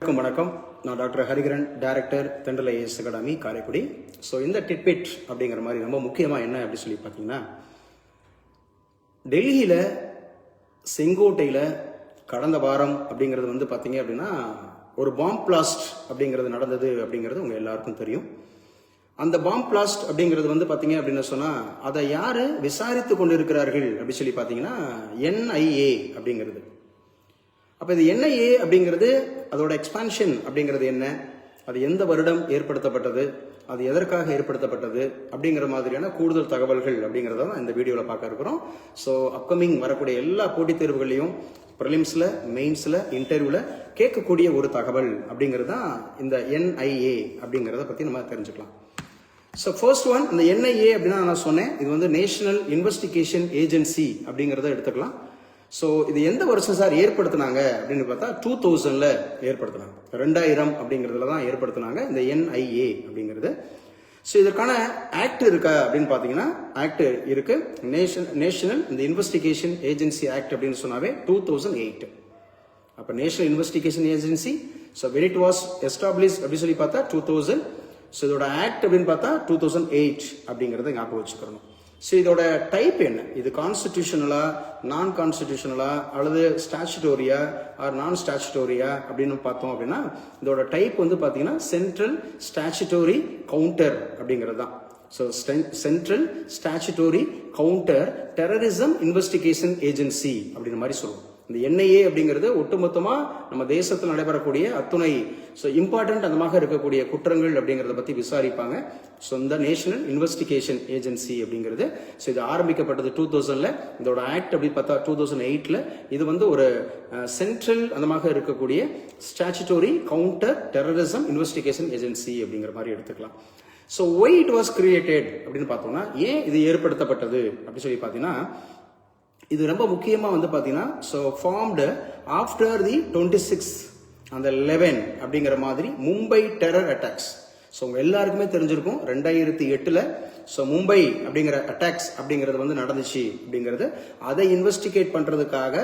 வணக்கம். நான் doctor Hariharan, director தென்றல் ஐஏஎஸ் அகாடமி, காரைக்குடி. ஸோ இந்த டிட்பிட் அப்படிங்கிற மாதிரி ரொம்ப முக்கியமாக என்ன அப்படி சொல்லி பார்த்தீங்கன்னா, டெல்லியில் செங்கோட்டையில் கடந்த வாரம் அப்படிங்கிறது வந்து பார்த்தீங்க அப்படின்னா ஒரு பாம் பிளாஸ்ட் அப்படிங்கிறது நடந்தது அப்படிங்கிறது உங்கள் எல்லாருக்கும் தெரியும். அந்த பாம் பிளாஸ்ட் அப்படிங்கிறது வந்து பார்த்தீங்க அப்படின்னு சொன்னால் அதை யார் விசாரித்து கொண்டு இருக்கிறார்கள் அப்படின்னு சொல்லி பார்த்தீங்கன்னா NIA அப்படிங்கிறது. அப்போ இது NIA அப்படிங்கிறது அதோட எக்ஸ்பான்ஷன் அப்படிங்கிறது என்ன, அது எந்த வருடம் ஏற்படுத்தப்பட்டது, அது எதற்காக ஏற்படுத்தப்பட்டது அப்படிங்கிற மாதிரியான கூடுதல் தகவல்கள் அப்படிங்கிறத தான் இந்த வீடியோவில் பார்க்க இருக்கிறோம். ஸோ அப்கமிங் வரக்கூடிய எல்லா போட்டித் தேர்வுகளையும் ப்ரிலிம்ஸில், மெயின்ஸில், இன்டர்வியூவில் கேட்கக்கூடிய ஒரு தகவல் அப்படிங்கிறது தான் இந்த NIA அப்படிங்கிறத பற்றி நம்ம தெரிஞ்சுக்கலாம். ஸோ ஃபர்ஸ்ட் ஒன், இந்த NIA அப்படின்னா நான் சொன்னேன், இது வந்து நேஷனல் இன்வெஸ்டிகேஷன் ஏஜென்சி அப்படிங்கிறத எடுத்துக்கலாம். ஸோ இது எந்த வருஷம் சார் ஏற்படுத்தினாங்க அப்படின்னு பார்த்தா 2000ல் ஏற்படுத்தினாங்க. 2000 அப்படிங்கிறதுல தான் ஏற்படுத்தினாங்க இந்த NIA அப்படிங்கிறது. ஸோ இதற்கான ஆக்ட் இருக்கா அப்படின்னு பார்த்தீங்கன்னா ஆக்ட் இருக்கு. நேஷனல் இந்த இன்வெஸ்டிகேஷன் ஏஜென்சி ஆக்ட் அப்படின்னு சொன்னாவே 2008. அப்போ national investigation agency, so when it was establish அப்படின்னு சொல்லி பார்த்தா 2000. ஸோ இதோட ஆக்ட் அப்படின்னு பார்த்தா 2008 அப்படிங்கிறத ஞாபகம் வச்சுக்கணும். ஸோ இதோட டைப் என்ன, இது கான்ஸ்டிடியூஷனலா, நான் கான்ஸ்டிடியூஷனலா, அல்லது ஸ்டாச்சுட்டோரியா ஆர் நான் ஸ்டாச்சுட்டோரியா அப்படின்னு பார்த்தோம் அப்படின்னா இதோட டைப் வந்து பார்த்தீங்கன்னா சென்ட்ரல் ஸ்டாச்சுட்டோரி கவுண்டர் அப்படிங்கிறது தான். So central statutory counter terrorism investigation agency அப்படின்ற மாதிரி சொல்லுவோம். இந்த NIA அப்படிங்கிறது ஒட்டுமொத்தமாக நம்ம தேசத்தில் நடைபெறக்கூடிய அத்துணை இம்பார்ட்டன்ட் அந்த மாதிரி இருக்கக்கூடிய குற்றங்கள் அப்படிங்கிறத பற்றி விசாரிப்பாங்க. ஸோ இந்த நேஷனல் இன்வெஸ்டிகேஷன் ஏஜென்சி அப்படிங்கிறது இது ஆரம்பிக்கப்பட்டது 2000ல். இதோட ஆக்ட் அப்படி பார்த்தா 2008ல். இது வந்து ஒரு சென்ட்ரல் அந்த மாதிரி இருக்கக்கூடிய ஸ்டாச்சுட்டோரி கவுண்டர் டெரரிசம் இன்வெஸ்டிகேஷன் ஏஜென்சி அப்படிங்கிற மாதிரி எடுத்துக்கலாம். So why it was created அப்படின்னு பார்த்தோம்னா, ஏன் இது ஏற்படுத்தப்பட்டது அப்படின்னு சொல்லி பார்த்தீங்கன்னா, இது ரொம்ப முக்கியமாக வந்து பார்த்தீங்கன்னா ஃபார்ம்டு ஆஃப்டர் தி 26 அந்த 11 அப்படிங்கிற மாதிரி மும்பை டெரர் அட்டாக்ஸ். ஸோ உங்க எல்லாருக்குமே தெரிஞ்சிருக்கும் 2008ல் மும்பை அப்படிங்கிற அட்டாக்ஸ் அப்படிங்கிறது வந்து நடந்துச்சு அப்படிங்கிறது. அதை இன்வெஸ்டிகேட் பண்றதுக்காக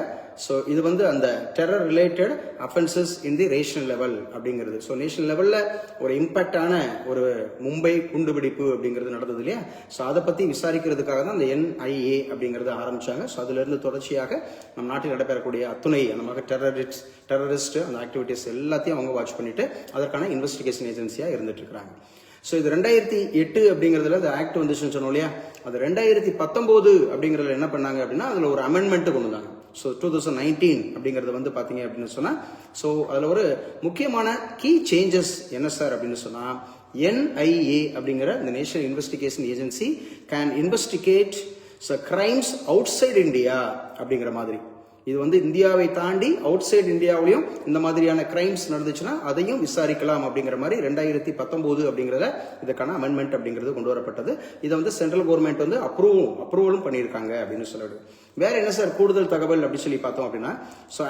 இது வந்து அந்த டெரர் ரிலேட்டட் அஃபென்சஸ் இன் தி நேஷனல் லெவல் அப்படிங்கிறது. நேஷனல் லெவல்ல ஒரு இம்பாக்டான ஒரு மும்பை குண்டுபிடிப்பு அப்படிங்கிறது நடந்தது இல்லையா. அதை பத்தி விசாரிக்கிறதுக்காக தான் அந்த NIA அப்படிங்கறத ஆரம்பிச்சாங்க. அதுல இருந்து தொடர்ச்சியாக நம் நாட்டில் நடைபெறக்கூடிய அத்துணை அந்த மாதிரி டெரரிஸ்ட் அந்த ஆக்டிவிட்டிஸ் எல்லாத்தையும் அவங்க வாட்ச் பண்ணிட்டு அதற்கான இன்வெஸ்டிகேஷன் ஏஜென்சியா இருந்துட்டு இருக்காங்க. இது 2008 அப்படிங்கிறதுல இந்த ஆக்ட் வந்துச்சுன்னு சொன்னோம் இல்லையா. அது 2019 அப்படிங்கறதுல என்ன பண்ணாங்க அப்படின்னா அதுல ஒரு அமெண்ட்மெண்ட் கொண்டு வந்தாங்க. 2019 அப்படிங்கறது வந்து பாத்தீங்க அப்படின்னு சொன்னா அதுல ஒரு முக்கியமான கீ சேஞ்சஸ் என்ன சார் அப்படின்னு சொன்னா, NIA அப்படிங்கிற இந்த national investigation agency can investigate crimes outside India அப்படிங்கிற மாதிரி. இது வந்து இந்தியாவை தாண்டி அவுட் சைட் இந்தியாவிலையும் இந்த மாதிரியான கிரைம்ஸ் நடந்துச்சுன்னா அதையும் விசாரிக்கலாம் அப்படிங்கிற மாதிரி 2019 அப்படிங்கிறத இதுக்கான அமெண்ட்மெண்ட் அப்படிங்கிறது கொண்டு வரப்பட்டது. இதை வந்து சென்ட்ரல் கவர்மெண்ட் வந்து அப்ரூவலும் பண்ணியிருக்காங்க அப்படின்னு சொல்லிடு. வேற என்ன சார் கூடுதல் தகவல் அப்படின்னு சொல்லி பார்த்தோம் அப்படின்னா,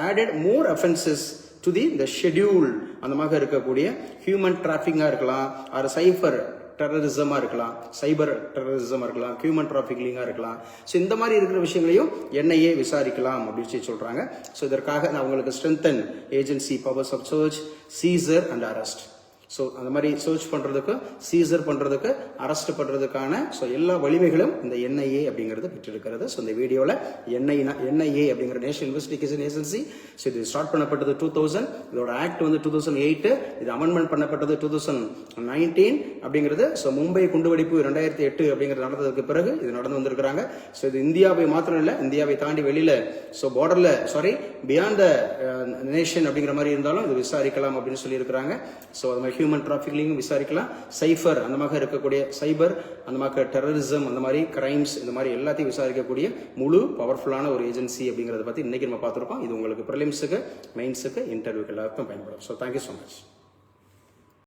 added more offences to the schedule அந்த மாதிரி இருக்கக்கூடிய ஹியூமன் டிராஃபிக்கா இருக்கலாம், ஆர் சைபர் டெரரிசமா இருக்கலாம், சைபர் டெரரிசமா இருக்கலாம், ஹியூமன் டிராஃபிக்கிங்கா இருக்கலாம். இந்த மாதிரி இருக்கிற விஷயங்களையும் NIA விசாரிக்கலாம் அப்படின்னு சொல்றாங்க. இதற்காக அவங்களுக்கு strengthen agency powers of search, seizure and arrest. அந்த மாதிரி சர்ச் பண்றதுக்கு, சீசர் பண்றதுக்கு, அரெஸ்ட் பண்றதுக்கான எல்லா வலிமைகளும் இந்த NIA அப்படிங்கிறது பெற்றிருக்கிறது. இந்த வீடியோல NIA அப்படிங்கிற நேஷனல் இன்வெஸ்டிகேஷன் ஏஜென்சி இது ஸ்டார்ட் பண்ணப்பட்டது 2000. இதோட ஆக்ட் வந்து 2008. இது அமெண்ட்மெண்ட் பண்ணப்பட்டது 2019 அப்படிங்கிறது. மும்பை குண்டுவெடிப்பு 2008 அப்படிங்கிறது நடந்ததுக்கு பிறகு இது நடந்து வந்திருக்கிறாங்க. இது இந்தியாவை மாத்திரம் இல்ல, இந்தியாவை தாண்டி வெளியில பார்டர்ல பியாண்ட் த நேஷன் அப்படிங்கிற மாதிரி இருந்தாலும் இது விசாரிக்கலாம் அப்படின்னு சொல்லி இருக்கிறாங்க. அது மாதிரி ஹியூமன் டிராஃபிக்கிங் விசாரிக்கலாம், சைபர் அந்த மாதிரி இருக்கக்கூடிய சைபர் அந்த மாதிரி டெரரிசம் அந்த மாதிரி கிரைம்ஸ் இந்த மாதிரி எல்லாத்தையும் விசாரிக்கக்கூடிய முழு பவர்ஃபுல்லான ஒரு ஏஜென்சி அப்படிங்கறத பத்தி இன்னைக்கு நம்ம பார்த்திருக்கோம். இது உங்களுக்கு ப்ரிலிம்ஸுக்கு, மெயின்ஸுக்கு, இன்டர்வியூக்கு எல்லாருக்கும் பயன்படும். Thank you so much.